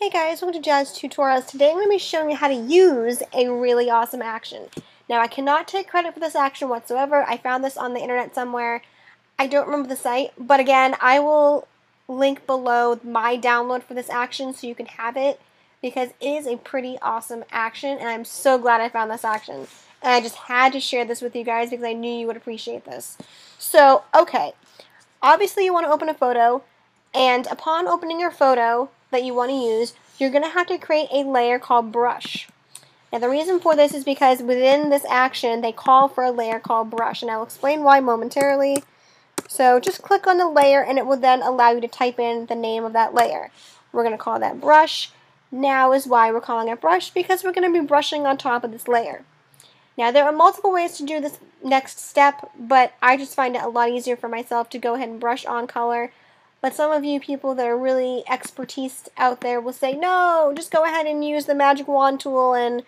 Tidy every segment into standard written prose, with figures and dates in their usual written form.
Hey guys, welcome to JazzedTutorials. Today I'm going to be showing you how to use a really awesome action. Now I cannot take credit for this action whatsoever. I found this on the internet somewhere. I don't remember the site, but again, I will link below my download for this action so you can have it because it is a pretty awesome action and I'm so glad I found this action. And I just had to share this with you guys because I knew you would appreciate this. So, okay, obviously you want to open a photo, and upon opening your photo that you want to use, you're going to have to create a layer called brush. Now the reason for this is because within this action they call for a layer called brush, and I'll explain why momentarily. So just click on the layer and it will then allow you to type in the name of that layer. We're going to call that brush. Now is why we're calling it brush, because we're going to be brushing on top of this layer. Now there are multiple ways to do this next step, but I just find it a lot easier for myself to go ahead and brush on color. But some of you people that are really expertise out there will say, no, just go ahead and use the magic wand tool and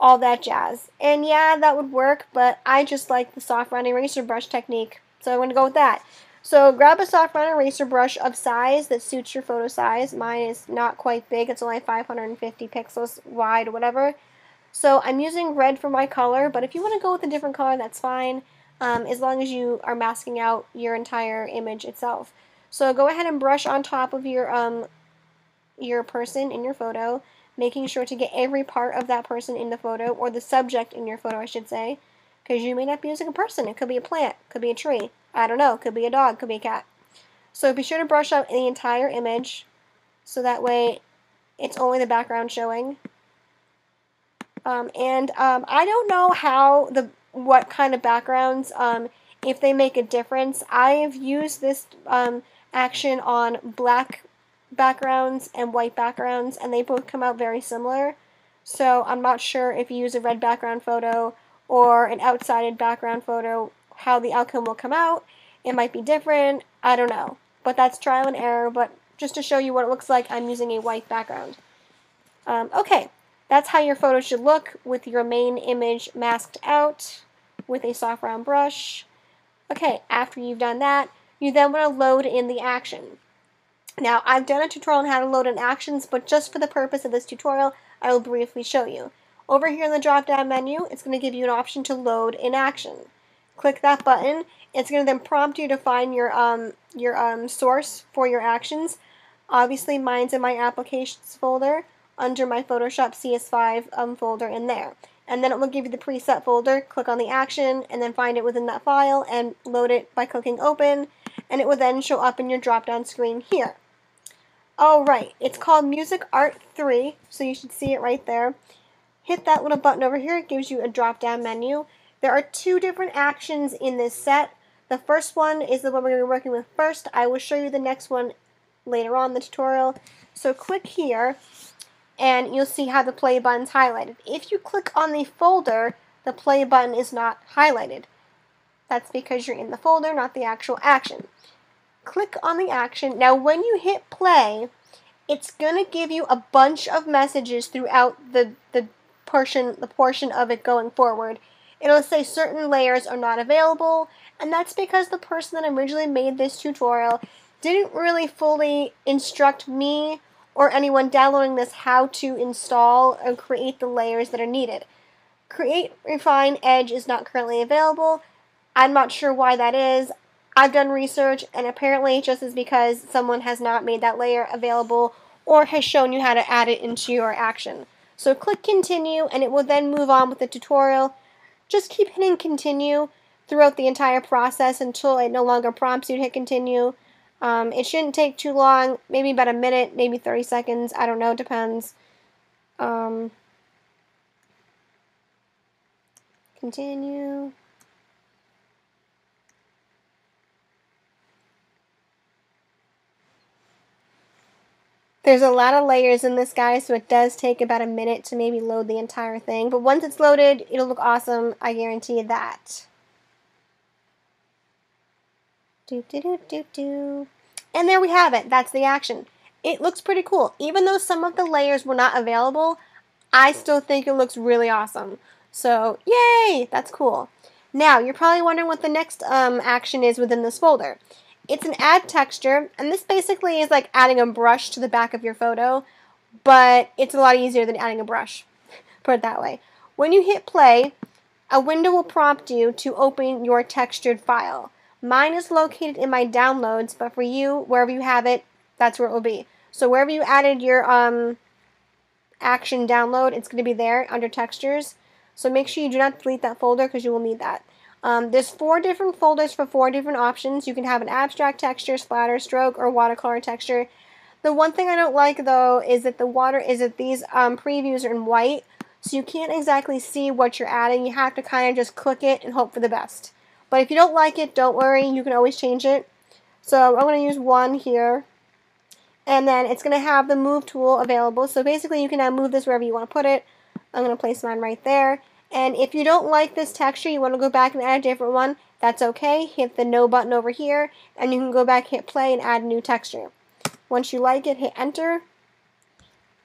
all that jazz. And yeah, that would work, but I just like the soft round eraser brush technique, so I'm going to go with that. So grab a soft round eraser brush of size that suits your photo size. Mine is not quite big, it's only 550 pixels wide or whatever. So I'm using red for my color, but if you want to go with a different color, that's fine, as long as you are masking out your entire image itself. So go ahead and brush on top of your person in your photo, making sure to get every part of that person in the photo, or the subject in your photo, I should say, because you may not be using a person. It could be a plant, could be a tree, I don't know, could be a dog, could be a cat. So be sure to brush up the entire image, so that way it's only the background showing. I don't know what kind of backgrounds, if they make a difference. I've used this action on black backgrounds and white backgrounds, and they both come out very similar. So I'm not sure if you use a red background photo or an outside background photo, how the outcome will come out. It might be different, I don't know. But that's trial and error, but just to show you what it looks like, I'm using a white background. Okay, that's how your photo should look with your main image masked out with a soft round brush. Okay, after you've done that, you then want to load in the action. Now, I've done a tutorial on how to load in actions, but just for the purpose of this tutorial, I will briefly show you. Over here in the drop-down menu, it's going to give you an option to load in action. Click that button. It's going to then prompt you to find your source for your actions. Obviously, mine's in my applications folder under my Photoshop CS5 folder in there. And then it will give you the preset folder. Click on the action and then find it within that file and load it by clicking open, and it will then show up in your drop-down screen here. Oh right, it's called Music Art 3, so you should see it right there. Hit that little button over here, it gives you a drop-down menu. There are two different actions in this set. The first one is the one we're going to be working with first. I will show you the next one later on in the tutorial. So click here, and you'll see how the play button's highlighted. If you click on the folder, the play button is not highlighted. That's because you're in the folder, not the actual action. Click on the action. Now when you hit play, it's going to give you a bunch of messages throughout the portion of it going forward. It'll say certain layers are not available, and that's because the person that originally made this tutorial didn't really fully instruct me or anyone downloading this how to install and create the layers that are needed. Create Refine Edge is not currently available. I'm not sure why that is. I've done research, and apparently it just is because someone has not made that layer available or has shown you how to add it into your action. So click continue, and it will then move on with the tutorial. Just keep hitting continue throughout the entire process until it no longer prompts you to hit continue. It shouldn't take too long, maybe about a minute, maybe 30 seconds, I don't know, depends. Continue. There's a lot of layers in this, guys, so it does take about a minute to maybe load the entire thing. But once it's loaded, it'll look awesome, I guarantee you that. And there we have it. That's the action. It looks pretty cool. Even though some of the layers were not available, I still think it looks really awesome. So, yay! That's cool. Now, you're probably wondering what the next action is within this folder. It's an add texture, and this basically is like adding a brush to the back of your photo. but it's a lot easier than adding a brush, put it that way. When you hit play, a window will prompt you to open your textured file. Mine is located in my downloads, but for you, wherever you have it, that's where it will be. So wherever you added your action download, it's going to be there under textures. So make sure you do not delete that folder because you will need that. There's 4 different folders for 4 different options. You can have an abstract texture, splatter, stroke, or watercolor texture. The one thing I don't like though is that these previews are in white, so you can't exactly see what you're adding. You have to kind of just click it and hope for the best. But if you don't like it, don't worry, you can always change it. So I'm going to use 1 here. And then it's going to have the move tool available. So basically you can now move this wherever you want to put it. I'm going to place mine right there. And if you don't like this texture, you want to go back and add a different one, that's okay. Hit the no button over here, and you can go back, hit play, and add a new texture. Once you like it, hit enter.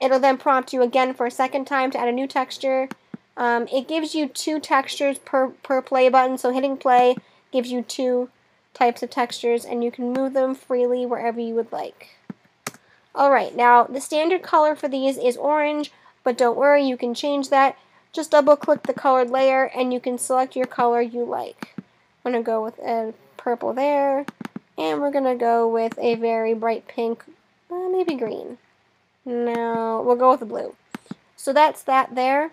It'll then prompt you again for a second time to add a new texture. It gives you 2 textures per play button, so hitting play gives you 2 types of textures, and you can move them freely wherever you would like. Alright, now the standard color for these is orange, but don't worry, you can change that. Just double click the colored layer and you can select your color you like. I'm going to go with a purple there, and we're going to go with a very bright pink, maybe green. No, we'll go with the blue. So that's that there.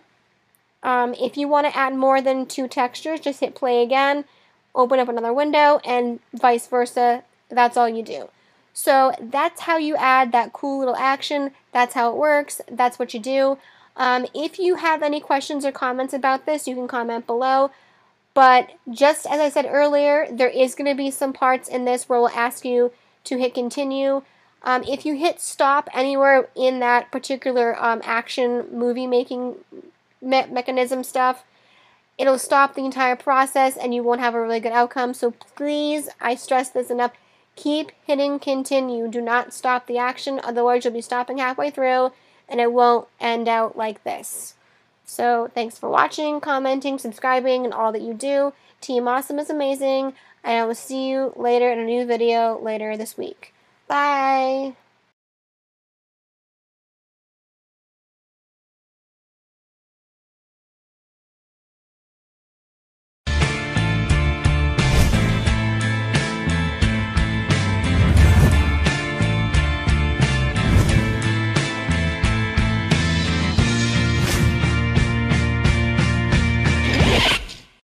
If you want to add more than 2 textures, just hit play again, open up another window, and vice versa. That's all you do. So that's how you add that cool little action. That's how it works. That's what you do. If you have any questions or comments about this, you can comment below. But just as I said earlier, there is going to be some parts in this where we'll ask you to hit continue. If you hit stop anywhere in that particular action movie making mechanism stuff, it'll stop the entire process and you won't have a really good outcome. So please, I stress this enough, keep hitting continue. Do not stop the action, otherwise you'll be stopping halfway through and it won't end out like this. So thanks for watching, commenting, subscribing, and all that you do. Team Awesome is amazing, and I will see you later in a new video later this week. Bye!